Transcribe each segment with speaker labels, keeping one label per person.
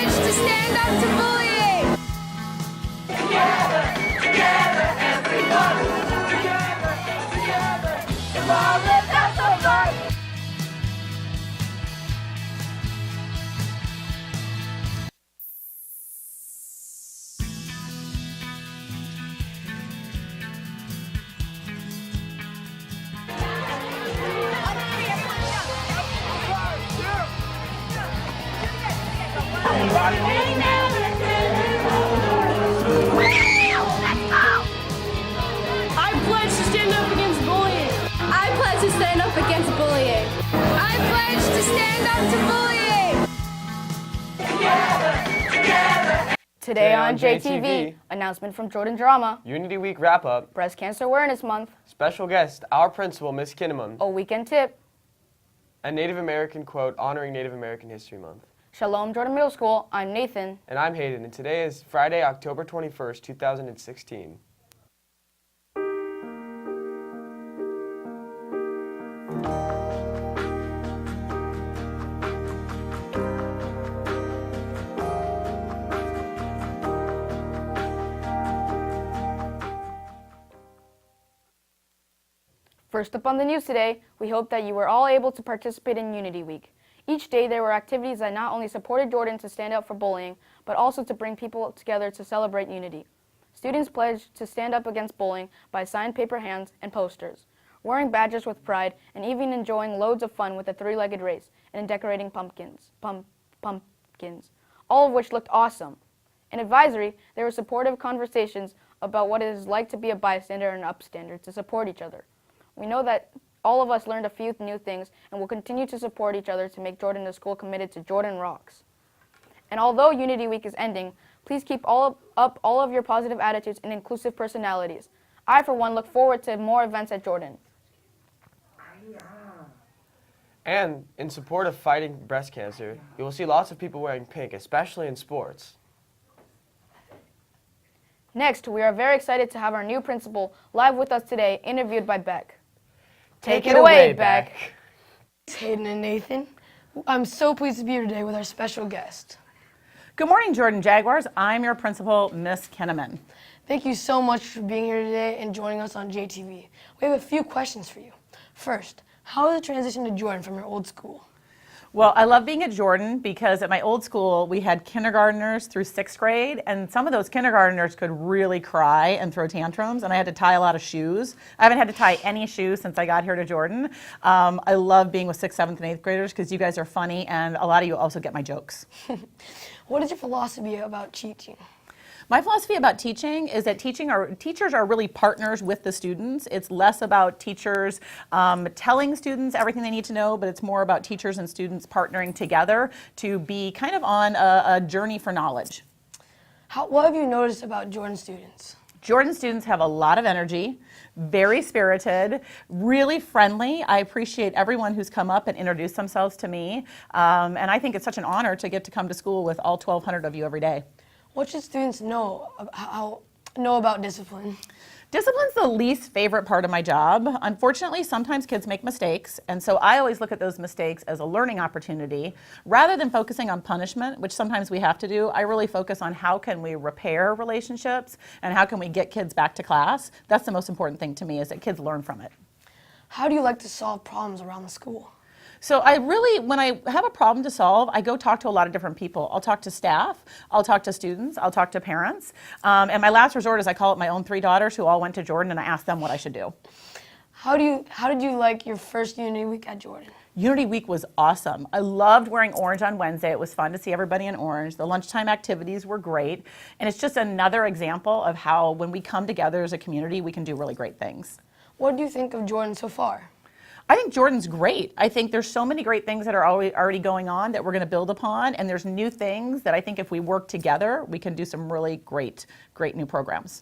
Speaker 1: pledge to stand up to bullying.
Speaker 2: Together, everybody. Together. Come on, let's have some fun.
Speaker 1: I pledge to stand up against bullying. I pledge to stand up against bullying. I pledge to stand up to bullying.
Speaker 2: Together.
Speaker 3: Today on JTV, announcement from Jordan Drama,
Speaker 4: Unity Week wrap-up,
Speaker 3: Breast Cancer Awareness Month,
Speaker 4: special guest, our principal, Miss Kiinemon,
Speaker 3: a weekend tip,
Speaker 4: a Native American quote honoring Native American History Month.
Speaker 3: Shalom Jordan Middle School, I'm Nathan.
Speaker 4: And I'm Hayden, and today is Friday, October 21st, 2016.
Speaker 3: First up on the news today, we hope that you were all able to participate in Unity Week. Each day there were activities that not only supported Jordan to stand up for bullying, but also to bring people together to celebrate unity. Students pledged to stand up against bullying by signed paper hands and posters, wearing badges with pride, and even enjoying loads of fun with a three-legged race and decorating pumpkins, all of which looked awesome. In advisory, there were supportive conversations about what it is like to be a bystander and upstander to support each other. We know that all of us learned a few new things and will continue to support each other to make Jordan a school committed to Jordan Rocks. And although Unity Week is ending, please keep up all of your positive attitudes and inclusive personalities. I, for one, look forward to more events at Jordan.
Speaker 4: And in support of fighting breast cancer, you will see lots of people wearing pink, especially in sports.
Speaker 3: Next, we are very excited to have our new principal live with us today, interviewed by Beck.
Speaker 4: Take it away,
Speaker 3: Beck.
Speaker 5: Hayden and Nathan. I'm so pleased to be here today with our special guest.
Speaker 6: Good morning, Jordan Jaguars. I'm your principal, Miss Kiinemon.
Speaker 5: Thank you so much for being here today and joining us on JTV. We have a few questions for you. First, how was the transition to Jordan from your old school?
Speaker 6: Well, I love being at Jordan because at my old school, we had kindergartners through 6th grade, and some of those kindergartners could really cry and throw tantrums, and I had to tie a lot of shoes. I haven't had to tie any shoes since I got here to Jordan. I love being with 6th, 7th, and 8th graders because you guys are funny, and a lot of you also get my jokes.
Speaker 5: What is your philosophy about teaching?
Speaker 6: My philosophy about teaching is that teachers are really partners with the students. It's less about teachers telling students everything they need to know, but it's more about teachers and students partnering together to be kind of on a journey for knowledge.
Speaker 5: What have you noticed about Jordan students?
Speaker 6: Jordan students have a lot of energy, very spirited, really friendly. I appreciate everyone who's come up and introduced themselves to me, and I think it's such an honor to get to come to school with all 1,200 of you every day.
Speaker 5: What should students know about discipline?
Speaker 6: Discipline's the least favorite part of my job. Unfortunately, sometimes kids make mistakes, and so I always look at those mistakes as a learning opportunity. Rather than focusing on punishment, which sometimes we have to do, I really focus on how can we repair relationships and how can we get kids back to class. That's the most important thing to me, is that kids learn from it.
Speaker 5: How do you like to solve problems around the school?
Speaker 6: So when I have a problem to solve, I go talk to a lot of different people. I'll talk to staff, I'll talk to students, I'll talk to parents. And my last resort is I call it my own 3 daughters who all went to Jordan, and I ask them what I should do.
Speaker 5: How did you like your first Unity Week at Jordan?
Speaker 6: Unity Week was awesome. I loved wearing orange on Wednesday. It was fun to see everybody in orange. The lunchtime activities were great. And it's just another example of how when we come together as a community, we can do really great things.
Speaker 5: What do you think of Jordan so far?
Speaker 6: I think Jordan's great. I think there's so many great things that are already going on that we're going to build upon, and there's new things that I think if we work together, we can do some really great new programs.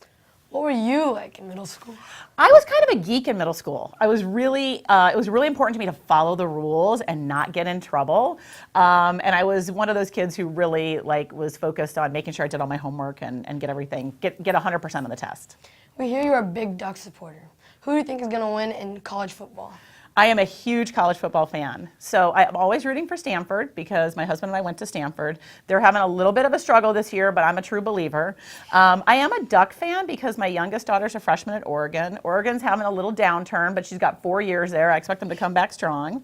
Speaker 5: What were you like in middle school?
Speaker 6: I was kind of a geek in middle school. I was really, it was really important to me to follow the rules and not get in trouble. And I was one of those kids who really was focused on making sure I did all my homework and get everything, get 100% on the test.
Speaker 5: We hear you're a big Duck supporter. Who do you think is going to win in college football?
Speaker 6: I am a huge college football fan. So I'm always rooting for Stanford because my husband and I went to Stanford. They're having a little bit of a struggle this year, but I'm a true believer. I am a Duck fan because my youngest daughter's a freshman at Oregon. Oregon's having a little downturn, but she's got 4 years there. I expect them to come back strong.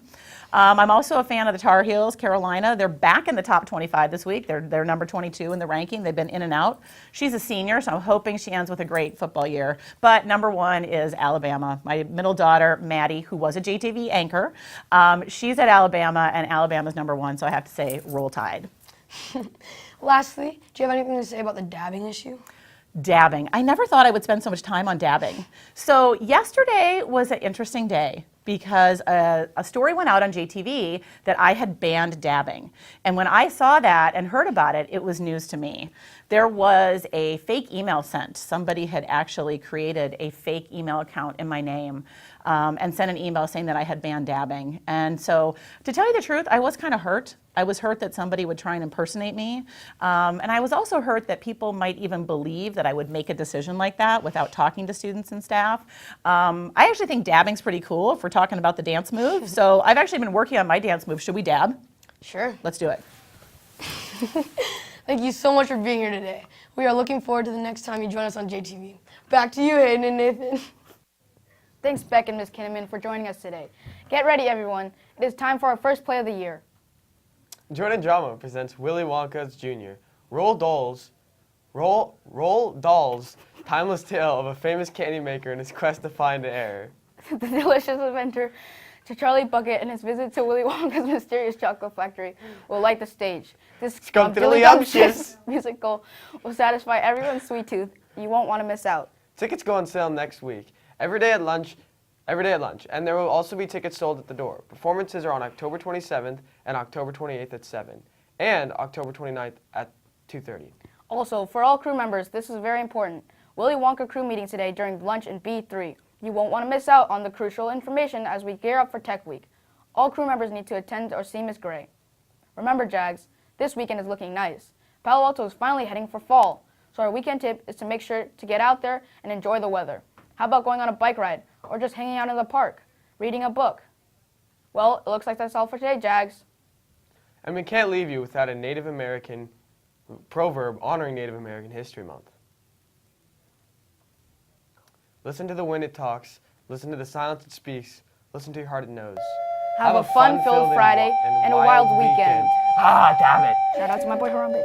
Speaker 6: I'm also a fan of the Tar Heels, Carolina. They're back in the top 25 this week. They're number 22 in the ranking. They've been in and out. She's a senior, so I'm hoping she ends with a great football year. But number one is Alabama. My middle daughter, Maddie, who was a JTV anchor, she's at Alabama, and Alabama's number one, so I have to say Roll Tide.
Speaker 5: Lastly, do you have anything to say about the dabbing issue?
Speaker 6: Dabbing. I never thought I would spend so much time on dabbing. So yesterday was an interesting day because a story went out on JTV that I had banned dabbing. And when I saw that and heard about it, it was news to me. There was a fake email sent. Somebody had actually created a fake email account in my name and sent an email saying that I had banned dabbing. And so, to tell you the truth, I was kind of hurt. I was hurt that somebody would try and impersonate me. And I was also hurt that people might even believe that I would make a decision like that without talking to students and staff. I actually think dabbing's pretty cool if we're talking about the dance move. So I've actually been working on my dance move. Should we dab?
Speaker 5: Sure.
Speaker 6: Let's do it.
Speaker 5: Thank you so much for being here today. We are looking forward to the next time you join us on JTV. Back to you, Hayden and Nathan.
Speaker 3: Thanks, Beck and Ms. Kiinemon, for joining us today. Get ready, everyone. It is time for our first play of the year.
Speaker 4: Jordan Drama presents Willy Wonka's Jr. Roll Doll's timeless tale of a famous candy maker and his quest to find an error.
Speaker 3: The delicious adventure to Charlie Bucket and his visit to Willy Wonka's mysterious chocolate factory will light the stage. This
Speaker 4: Scrumptiddlyumptious
Speaker 3: musical will satisfy everyone's sweet tooth. You won't want to miss out.
Speaker 4: Tickets go on sale next week. Every day at lunch, and there will also be tickets sold at the door. Performances are on October 27th and October 28th at 7, and October 29th at 2:30.
Speaker 3: Also, for all crew members, this is very important. Willy Wonka crew meeting today during lunch in B3. You won't want to miss out on the crucial information as we gear up for Tech Week. All crew members need to attend or see Miss Gray. Remember, Jags, this weekend is looking nice. Palo Alto is finally heading for fall, so our weekend tip is to make sure to get out there and enjoy the weather. How about going on a bike ride, or just hanging out in the park, reading a book? Well, it looks like that's all for today, Jags.
Speaker 4: And we can't leave you without a Native American proverb honoring Native American History Month. Listen to the wind it talks, listen to the silence it speaks, listen to your heart it knows.
Speaker 3: Have a fun-filled Friday and a wild weekend.
Speaker 4: Ah, damn it.
Speaker 3: Shout out to my boy Harambe.